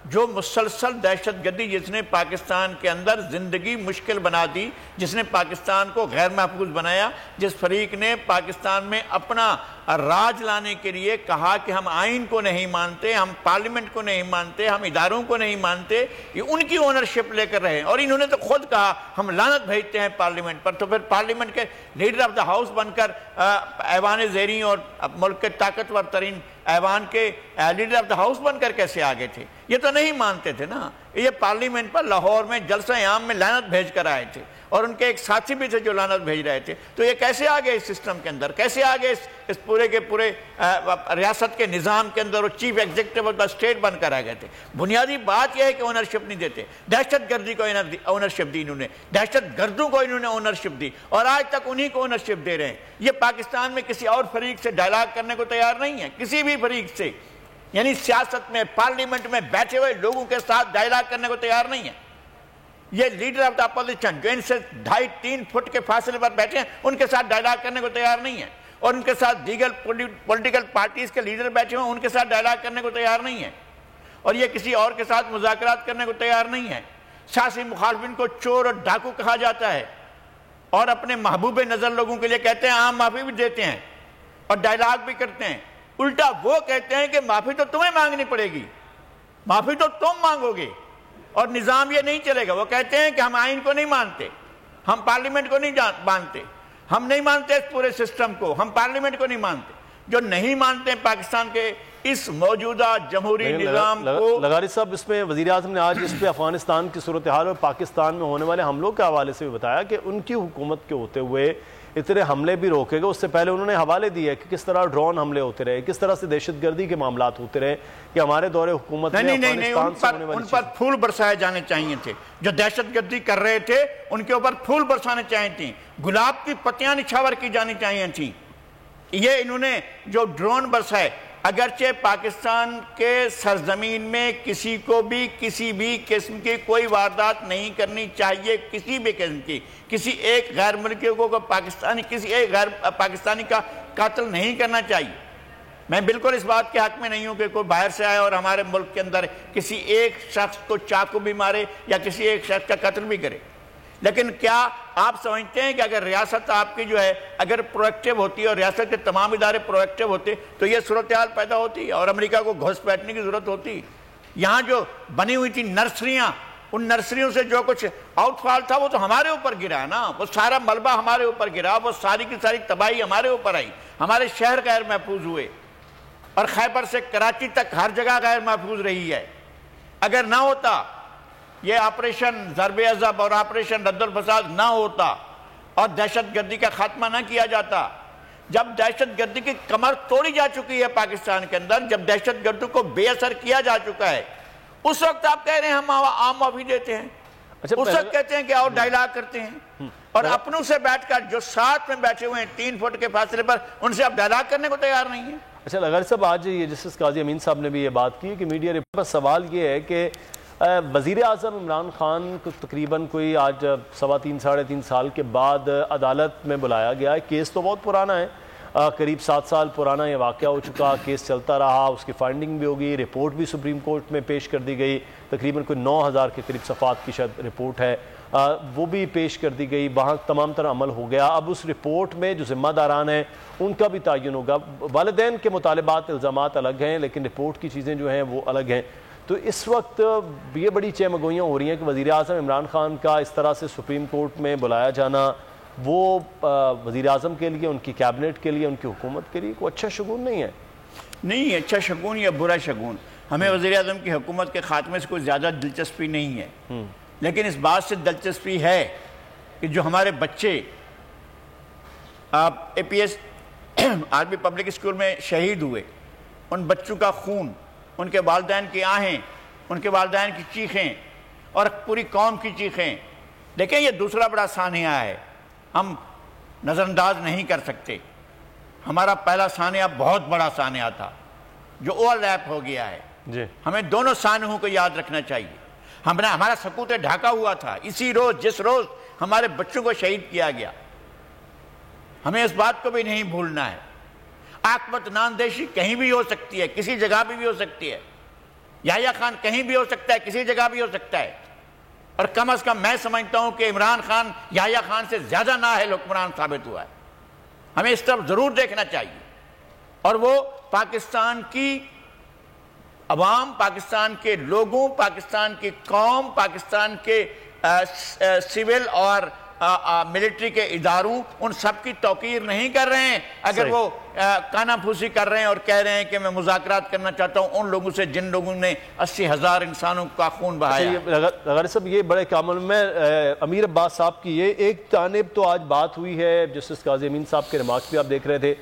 جو مسلسل دہشت گردی، جس نے پاکستان کے اندر زندگی مشکل بنا دی، جس نے پاکستان کو غیر محفوظ بنایا، جس فریق نے پاکستان میں اپنا راج لانے کے لیے کہا کہ ہم آئین کو نہیں مانتے، ہم پارلیمنٹ کو نہیں مانتے، ہم اداروں کو نہیں مانتے. یہ ان کی اونرشپ لے کر رہے ہیں، اور انہوں نے تو خود کہا ہم لعنت بھیجتے ہیں پارلیمنٹ پر. تو پھر پارلیمنٹ کے لیڈر آف دا ہاؤس بن کر ایوان زیریں اور ملک کے طاقتور ترین ایوان کے لیڈر آف دا ہاؤس بن کر کیسے آگے تھے؟ یہ تو نہیں مانتے تھے نا. یہ پارلیمنٹ پر لاہور میں جلسہ عام میں لعنت بھیج کر آئے تھے، اور ان کے ایک ساتھی بھی تھے جو لعنت بھیج رہے تھے. تو یہ کیسے آگے اس سسٹم کے اندر، کیسے آگے اس پورے کے پورے ریاست کے نظام کے اندر وہ chief executive of the state بن کر آ گئے تھے؟ بنیادی بات یہ ہے کہ اونرشپ نہیں دیتے. دہشت گردی کو اونرشپ دی انہوں نے، دہشت گردوں کو انہوں نے اونرشپ دی، اور آج تک انہی کو اونرشپ دے رہے ہیں. یہ پاکستان میں کسی اور فریق سے ڈائلاگ کرنے کو تیار نہیں ہے، کسی بھی فریق سے. یعنی سیاست میں، پارلیمنٹ میں بیٹھے ہوئے لوگوں کے ساتھ ڈائلاگ کرنے کو تیار نہیں ہے. یہ لیڈر آف دا اپوزیشن جو ان سے 2.5-3 فٹ کے فاصلے پر بیٹھے ہیں، ان کے ساتھ ڈائلاگ کرنے کو تیار نہیں ہے. اور ان کے ساتھ دیگر پولیٹیکل پارٹیز کے لیڈر بیٹھے ہیں، ان کے ساتھ ڈائلاگ کرنے کو تیار نہیں ہے. اور یہ کسی اور کے ساتھ مذاکرات کرنے کو تیار نہیں ہے. سیاسی مخالفین کو چور اور ڈاکو کہا جاتا ہے، اور اپنے محبوب نظر لوگوں کے لیے کہتے ہیں عام معافی بھی دیتے ہیں اور ڈائلاگ بھی کرتے ہیں. الٹا وہ کہتے ہیں کہ معافی تو تمہیں مانگنی پڑے گی، معافی تو تم مانگو گے، اور نظام یہ نہیں چلے گا. وہ کہتے ہیں کہ ہم آئین کو نہیں مانتے، ہم پارلیمنٹ کو نہیں مانتے، ہم نہیں مانتے اس پورے سسٹم کو، ہم پارلیمنٹ کو نہیں مانتے. جو نہیں مانتے ہیں پاکستان کے اس موجودہ جمہوری نظام کو. لغاری صاحب، اس میں وزیر اعظم نے آج اس پہ افغانستان کی صورتحال اور پاکستان میں ہونے والے حملوں کے حوالے سے بھی بتایا کہ ان کی حکومت کے ہوتے ہوئے اتنے حملے بھی روکے گا. اس سے پہلے انہوں نے حوالے دیے کہ کس طرح ڈرون حملے ہوتے رہے، کس طرح سے دہشت گردی کے معاملات ہوتے رہے، کہ ہمارے دور حکومت میں افغانستان سے ہونے والی ان پر پھول برسائے جانے چاہیے تھے. جو دہشت گردی کر رہے تھے ان کے اوپر پھول برسانے چاہیے تھیں، گلاب کی پتیاں نچھاور کی جانی چاہیے تھیں. یہ انہوں نے جو ڈرون برسائے، اگرچہ پاکستان کے سرزمین میں کسی کو بھی کسی بھی قسم کی کوئی واردات نہیں کرنی چاہیے، کسی بھی قسم کی، کسی ایک غیر ملکی کو کسی ایک غیر پاکستانی کا قتل نہیں کرنا چاہیے۔ میں بالکل اس بات کے حق میں نہیں ہوں کہ کوئی باہر سے آئے اور ہمارے ملک کے اندر کسی ایک شخص کو چاقو بھی مارے یا کسی ایک شخص کا قتل بھی کرے، لیکن کیا آپ سمجھتے ہیں کہ اگر ریاست آپ کی جو ہے اگر پرویکٹیو ہوتی ہے اور ریاست کے تمام ادارے پرویکٹیو ہوتے تو یہ صورتحال پیدا ہوتی اور امریکہ کو گھس بیٹھنے کی ضرورت ہوتی؟ یہاں جو بنی ہوئی تھی نرسریاں، ان نرسریوں سے جو کچھ آؤٹ فال تھا وہ تو ہمارے اوپر گرا نا، وہ سارا ملبہ ہمارے اوپر گرا، وہ ساری کی ساری تباہی ہمارے اوپر آئی، ہمارے شہر غیر محفوظ ہوئے، اور خیبر سے کراچی تک ہر جگہ غیر محفوظ رہی ہے۔ اگر نہ ہوتا یہ آپریشن ضرب عضب اور آپریشن رد الفساد نہ ہوتا اور دہشت گردی کا خاتمہ نہ کیا جاتا، جب دہشت گردی کی کمر توڑی جا چکی ہے پاکستان کے اندر، جب دہشت گردوں کو بے اثر کیا جا چکا ہے، اس وقت آپ کہہ رہے ہیں ہم عام معافی دیتے ہیں، اس وقت کہتے ہیں کہ اور ڈائلاگ کرتے ہیں، اور اپنوں سے بیٹھ کر جو ساتھ میں بیٹھے ہوئے ہیں 3 فٹ کے فاصلے پر، ان سے آپ ڈائلاگ کرنے کو تیار نہیں ہیں۔ اچھا لغاری صاحب، آج یہ جسٹس قاضی امین صاحب نے بھی یہ بات کی کہ میڈیا رپورٹ پر سوال یہ ہے کہ وزیر اعظم عمران خان کو تقریباً کوئی آج 3.25 ساڑھے 3 سال کے بعد عدالت میں بلایا گیا ہے۔ کیس تو بہت پرانا ہے، قریب 7 سال پرانا یہ واقعہ ہو چکا، کیس چلتا رہا، اس کی فائنڈنگ بھی ہوگی، رپورٹ بھی سپریم کورٹ میں پیش کر دی گئی، تقریباً کوئی 9000 کے قریب صفحات کی شاید رپورٹ ہے، وہ بھی پیش کر دی گئی، وہاں تمام طرح عمل ہو گیا۔ اب اس رپورٹ میں جو ذمہ داران ہیں ان کا بھی تعین ہوگا، والدین کے مطالبات الزامات الگ ہیں لیکن رپورٹ کی چیزیں جو ہیں وہ الگ ہیں۔ تو اس وقت یہ بڑی چہمگوئیاں ہو رہی ہیں کہ وزیر اعظم عمران خان کا اس طرح سے سپریم کورٹ میں بلایا جانا وہ وزیر اعظم کے لیے، ان کی کیبنٹ کے لیے، ان کی حکومت کے لیے کوئی اچھا شگون نہیں ہے۔ نہیں، اچھا شگون یا برا شگون، ہمیں وزیر اعظم کی حکومت کے خاتمے سے کوئی زیادہ دلچسپی نہیں ہے، لیکن اس بات سے دلچسپی ہے کہ جو ہمارے بچے A P S army public school میں شہید ہوئے، ان بچوں کا خون، ان کے والدین کی آہیں، ان کے والدین کی چیخیں اور پوری قوم کی چیخیں، دیکھیں یہ دوسرا بڑا سانحہ ہے، ہم نظر انداز نہیں کر سکتے۔ ہمارا پہلا سانحہ بہت بڑا سانحہ تھا جو اوور لیپ ہو گیا ہے، ہمیں دونوں سانحوں کو یاد رکھنا چاہیے۔ ہمارا سکوت ڈھاکا ہوا تھا اسی روز جس روز ہمارے بچوں کو شہید کیا گیا، ہمیں اس بات کو بھی نہیں بھولنا ہے۔ عاقبت ناندیشی کہیں بھی ہو سکتی ہے، کسی جگہ بھی ہو سکتی ہے، یحییٰ خان کہیں بھی ہو سکتا ہے، کسی جگہ بھی ہو سکتا ہے، اور کم از کم میں سمجھتا ہوں کہ عمران خان یحییٰ خان سے زیادہ نااہل حکمران ثابت ہوا ہے۔ ہمیں اس طرف ضرور دیکھنا چاہیے، اور وہ پاکستان کی عوام، پاکستان کے لوگوں، پاکستان کی قوم، پاکستان کے سول اور ملٹری کے اداروں، ان سب کی توقیر نہیں کر رہے ہیں اگر وہ کانا پھوسی کر رہے ہیں اور کہہ رہے ہیں کہ میں مذاکرات کرنا چاہتا ہوں ان لوگوں سے جن لوگوں نے 80,000 انسانوں کا خون بہایا۔ لغاری صاحب، یہ بڑے کامل میں امیر عباس صاحب کی یہ ایک جانب تو آج بات ہوئی ہے، جسٹس قاضی امین صاحب کے ریمارکس بھی آپ دیکھ رہے تھے،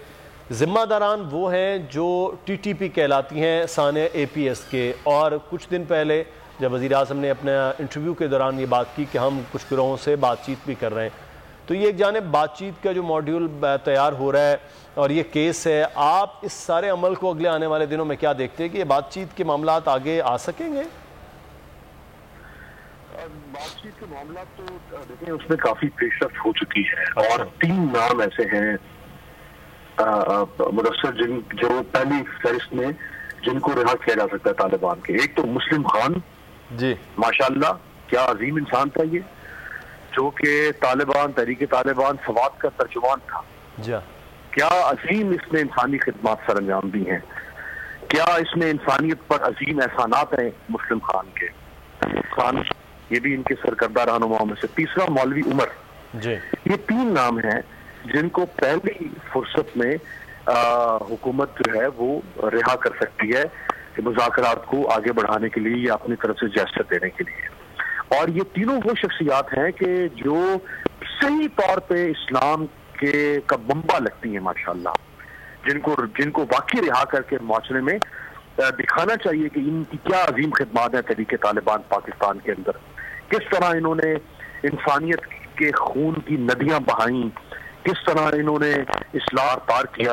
ذمہ داران وہ ہیں جو ٹی ٹی پی کہلاتی ہیں سانحہ اے پی ایس کے، اور کچھ دن پہلے جب وزیر اعظم نے اپنے انٹرویو کے دوران یہ بات کی کہ ہم کچھ گروہوں سے بات چیت بھی کر رہے ہیں، تو یہ ایک جانب بات چیت کا جو ماڈیول تیار ہو رہا ہے اور یہ کیس ہے، آپ اس سارے عمل کو اگلے آنے والے دنوں میں کیا دیکھتے ہیں کہ یہ بات چیت کے معاملات آگے آ سکیں گے؟ بات چیت کے معاملات تو دیکھیں اس میں کافی پیش رفت ہو چکی ہے، اور 3 نام ایسے ہیں مدثر جو پہلی فہرست میں جن کو رہا کیا جا سکتا ہے طالبان کے۔ ایک تو مسلم خان، جی ماشاءاللہ کیا عظیم انسان تھا یہ، جو کہ طالبان، تحریک طالبان سوات کا ترجمان تھا، کیا عظیم اس نے انسانی خدمات سر انجام دی ہیں، کیا اس میں انسانیت پر عظیم احسانات ہیں مسلم خان کے، خان یہ بھی ان کے سرکردہ رہنماؤں میں سے۔ تیسرا مولوی عمر، یہ 3 نام ہیں جن کو پہلی فرصت میں حکومت جو ہے وہ رہا کر سکتی ہے کہ مذاکرات کو آگے بڑھانے کے لیے یا اپنی طرف سے جیسچر دینے کے لیے۔ اور یہ تینوں وہ شخصیات ہیں کہ جو صحیح طور پہ اسلام کے کا بمبا لگتی ہیں ماشاءاللہ، جن کو واقعی رہا کر کے معاشرے میں دکھانا چاہیے کہ ان کی کیا عظیم خدمات ہیں تحریک طالبان پاکستان کے اندر، کس طرح انہوں نے انسانیت کے خون کی ندیاں بہائیں، کس طرح انہوں نے اصلاح پار کیا،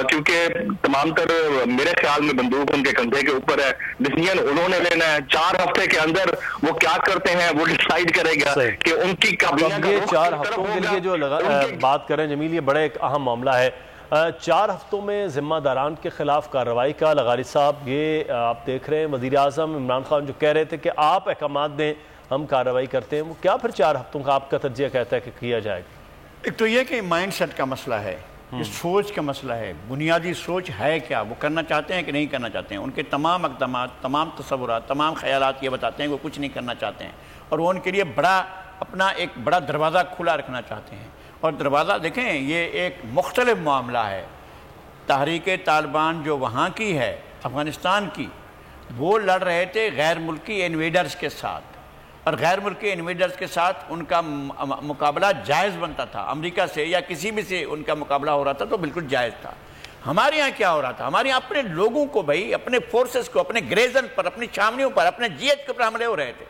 کیونکہ تمام تر میرے خیال میں بندوق ان کے کندھے کے اوپر ہے، ڈیسیژن انہوں نے لینا ہے، 4 ہفتے کے اندر وہ کیا کرتے ہیں وہ ڈیسائیڈ کرے گا کہ ان کی کابینہ یہ 4 ہفتوں کے لیے جو بات کریں جمیل، یہ بڑا ایک اہم معاملہ ہے۔ 4 ہفتوں میں ذمہ داران کے خلاف کارروائی کا لغاری صاحب، یہ آپ دیکھ رہے ہیں وزیر اعظم عمران خان جو کہہ رہے تھے کہ آپ احکامات دیں ہم کارروائی کرتے ہیں، وہ کیا پھر 4 ہفتوں کا آپ کا تجزیہ کہتا ہے کہ کیا جائے گا؟ ایک تو یہ کہ مائنڈ سیٹ کا مسئلہ ہے، یہ سوچ کا مسئلہ ہے، بنیادی سوچ ہے کیا، وہ کرنا چاہتے ہیں کہ نہیں کرنا چاہتے ہیں۔ ان کے تمام اقدامات، تمام تصورات، تمام خیالات یہ بتاتے ہیں کہ وہ کچھ نہیں کرنا چاہتے ہیں، اور وہ ان کے لیے اپنا ایک بڑا دروازہ کھلا رکھنا چاہتے ہیں۔ اور دروازہ دیکھیں، یہ ایک مختلف معاملہ ہے۔ تحریک طالبان جو وہاں کی ہے، افغانستان کی، وہ لڑ رہے تھے غیر ملکی انویڈرز کے ساتھ، اور غیر ملکی انویڈرز کے ساتھ ان کا مقابلہ جائز بنتا تھا، امریکہ سے یا کسی بھی سے ان کا مقابلہ ہو رہا تھا تو بالکل جائز تھا۔ ہمارے یہاں کیا ہو رہا تھا؟ ہمارے یہاں اپنے لوگوں کو بھائی، اپنے فورسز کو، اپنے گریزن پر، اپنی چھاونیوں پر، اپنے جی ایچ کے اوپر حملے ہو رہے تھے۔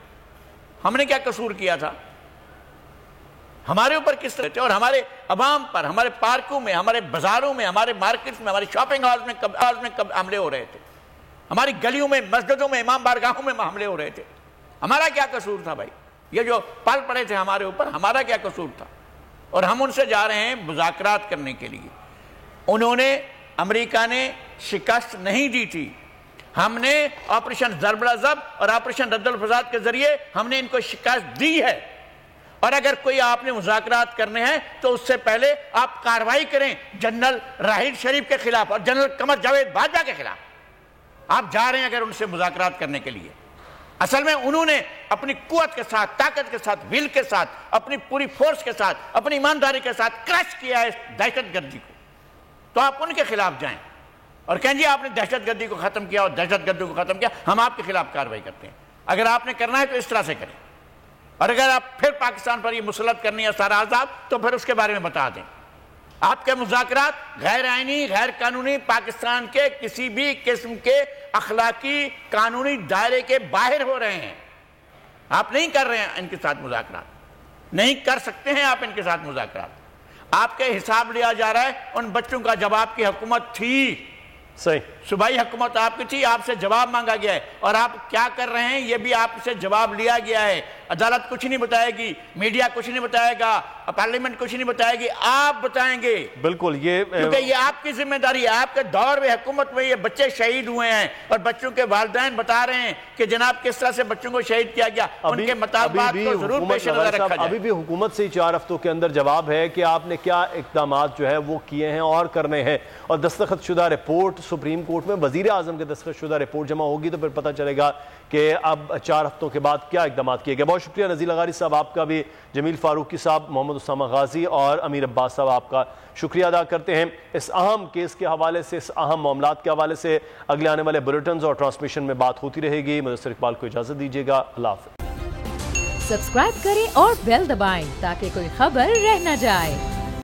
ہم نے کیا قصور کیا تھا؟ ہمارے اوپر کس طرح تھے؟ اور ہمارے عوام پر، ہمارے پارکوں میں، ہمارے بازاروں میں، ہمارے مارکیٹس میں، ہمارے شاپنگ ہالز میں حملے ہو رہے تھے، ہماری گلیوں میں، مسجدوں میں، امام بارگاہوں میں حملے ہو رہے تھے۔ ہمارا کیا قصور تھا بھائی؟ یہ جو پل پڑے تھے ہمارے اوپر، ہمارا کیا قصور تھا؟ اور ہم ان سے جا رہے ہیں مذاکرات کرنے کے لیے۔ امریکہ نے شکست نہیں دی تھی، ہم نے آپریشن ضرب الضرب اور آپریشن رد الفساد کے ذریعے ہم نے ان کو شکست دی ہے۔ اور اگر کوئی آپ نے مذاکرات کرنے ہیں تو اس سے پہلے آپ کارروائی کریں جنرل راحیل شریف کے خلاف اور جنرل قمر جاوید باجوہ کے خلاف۔ آپ جا رہے ہیں اگر ان سے مذاکرات کرنے کے لیے، اصل میں انہوں نے اپنی قوت کے ساتھ، طاقت کے ساتھ، ول کے ساتھ، اپنی پوری فورس کے ساتھ، اپنی ایمانداری کے ساتھ کرش کیا ہے دہشت گردی کو۔ تو آپ ان کے خلاف جائیں اور کہیں جی آپ نے دہشت گردی کو ختم کیا اور دہشت گردی کو ختم کیا، ہم آپ کے خلاف کارروائی کرتے ہیں۔ اگر آپ نے کرنا ہے تو اس طرح سے کریں، اور اگر آپ پھر پاکستان پر یہ مسلط کرنی ہے سارا عذاب تو پھر اس کے بارے میں بتا دیں۔ آپ کے مذاکرات غیر آئینی، غیر قانونی، پاکستان کے کسی بھی قسم کے اخلاقی قانونی دائرے کے باہر ہو رہے ہیں۔ آپ نہیں کر رہے ہیں ان کے ساتھ مذاکرات، نہیں کر سکتے ہیں آپ ان کے ساتھ مذاکرات۔ آپ کے حساب لیا جا رہا ہے ان بچوں کا جب آپ کی حکومت تھی، صحیح صوبائی حکومت آپ کی تھی، آپ سے جواب مانگا گیا ہے، اور آپ کیا کر رہے ہیں یہ بھی آپ سے جواب لیا گیا ہے۔ عدالت کچھ نہیں بتائے گی، میڈیا کچھ نہیں بتائے گا، پارلیمنٹ کچھ نہیں بتائے گی، آپ بتائیں گے۔ بالکل، کیونکہ یہ آپ کی ذمہ داری ہے۔ آپ کے دور میں حکومت میں یہ بچے شہید ہوئے ہیں اور بچوں کے والدین بتا رہے ہیں کہ جناب کس طرح سے بچوں کو شہید کیا گیا۔ ان کے مطالبات کو ضرور پیش نظر رکھا جائے۔ ابھی بھی حکومت سے 4 ہفتوں کے اندر جواب ہے کہ آپ نے کیا اقدامات جو ہے وہ کیے ہیں اور کرنے ہیں، اور دستخط شدہ رپورٹ سپریم کورٹ میں وزیر اعظم کے دستخط شدہ رپورٹ جمع ہوگی تو پھر پتہ چلے گا کہ اب 4 ہفتوں کے بعد کیا اقدامات کیے گئے۔ بہت شکریہ نذیر لغاری صاحب آپ کا بھی، جمیل فاروقی صاحب، محمد اسامہ غازی اور امیر عباس صاحب آپ کا شکریہ ادا کرتے ہیں۔ اس اہم کیس کے حوالے سے، اس اہم معاملات کے حوالے سے اگلے آنے والے بلیٹنز اور ٹرانسمیشن میں بات ہوتی رہے گی۔ مدثر اقبال کو اجازت دیجیے گا، اللہ حافظ۔ سبسکرائب کریں اور بیل دبائیں تاکہ کوئی خبر رہ نہ جائے۔